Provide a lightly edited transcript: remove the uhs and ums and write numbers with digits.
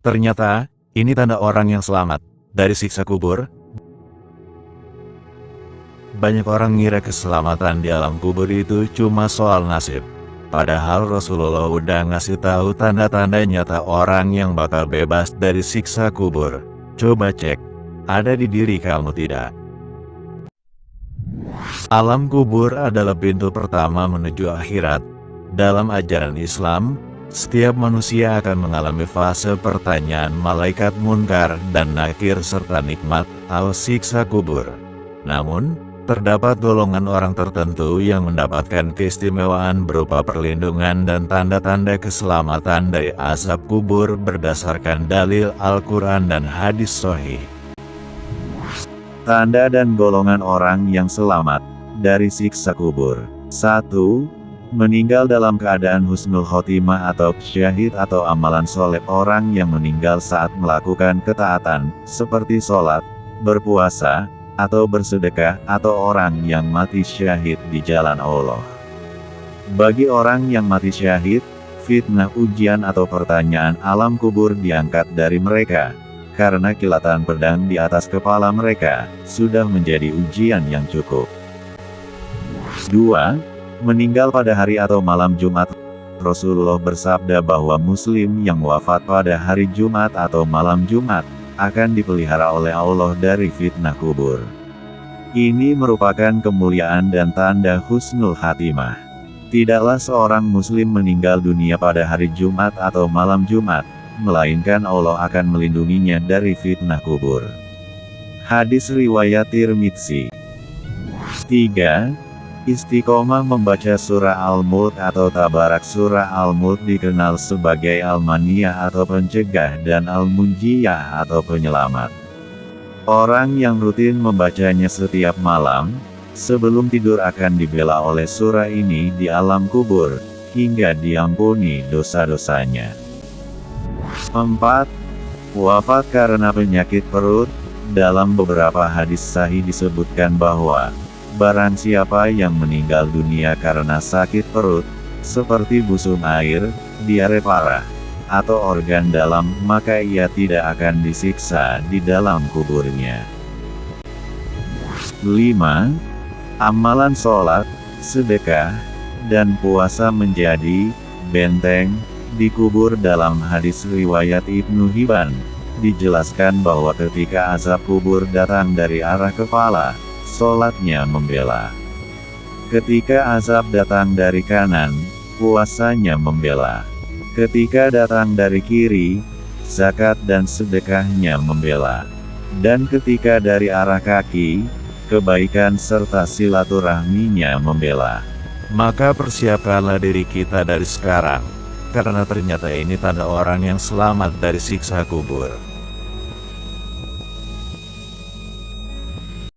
Ternyata, ini tanda orang yang selamat dari siksa kubur. Banyak orang ngira keselamatan di alam kubur itu cuma soal nasib. Padahal Rasulullah udah ngasih tahu tanda-tanda nyata orang yang bakal bebas dari siksa kubur. Coba cek, ada di diri kamu tidak? Alam kubur adalah pintu pertama menuju akhirat. Dalam ajaran Islam, setiap manusia akan mengalami fase pertanyaan malaikat munkar dan nakir serta nikmat atau siksa kubur. Namun, terdapat golongan orang tertentu yang mendapatkan keistimewaan berupa perlindungan dan tanda-tanda keselamatan dari azab kubur berdasarkan dalil Al-Quran dan hadis sahih. Tanda dan golongan orang yang selamat dari siksa kubur. 1. Meninggal dalam keadaan husnul khotimah atau syahid atau amalan soleh. Orang yang meninggal saat melakukan ketaatan, seperti sholat, berpuasa, atau bersedekah, atau orang yang mati syahid di jalan Allah. Bagi orang yang mati syahid, fitnah, ujian atau pertanyaan alam kubur diangkat dari mereka, karena kilatan pedang di atas kepala mereka, sudah menjadi ujian yang cukup. 2. Meninggal pada hari atau malam Jumat. Rasulullah bersabda bahwa muslim yang wafat pada hari Jumat atau malam Jumat, akan dipelihara oleh Allah dari fitnah kubur. Ini merupakan kemuliaan dan tanda husnul khatimah. Tidaklah seorang muslim meninggal dunia pada hari Jumat atau malam Jumat, melainkan Allah akan melindunginya dari fitnah kubur. Hadis riwayat Tirmidzi. 3. Istiqomah membaca surah Al-Mulk atau Tabarak. Surah Al-Mulk dikenal sebagai Al-Maniyah atau pencegah dan Al-Munjiyah atau penyelamat. Orang yang rutin membacanya setiap malam, sebelum tidur akan dibela oleh surah ini di alam kubur, hingga diampuni dosa-dosanya. 4. Wafat karena penyakit perut. Dalam beberapa hadis sahih disebutkan bahwa barang siapa yang meninggal dunia karena sakit perut, seperti busung air, diare parah, atau organ dalam, maka ia tidak akan disiksa di dalam kuburnya. 5. Amalan sholat, sedekah, dan puasa menjadi benteng di kubur. Dalam hadis riwayat Ibnu Hibban, dijelaskan bahwa ketika azab kubur datang dari arah kepala, sholatnya membela. Ketika azab datang dari kanan, puasanya membela. Ketika datang dari kiri, zakat dan sedekahnya membela. Dan ketika dari arah kaki, kebaikan serta silaturahminya membela. Maka persiapkanlah diri kita dari sekarang, karena ternyata ini tanda orang yang selamat dari siksa kubur.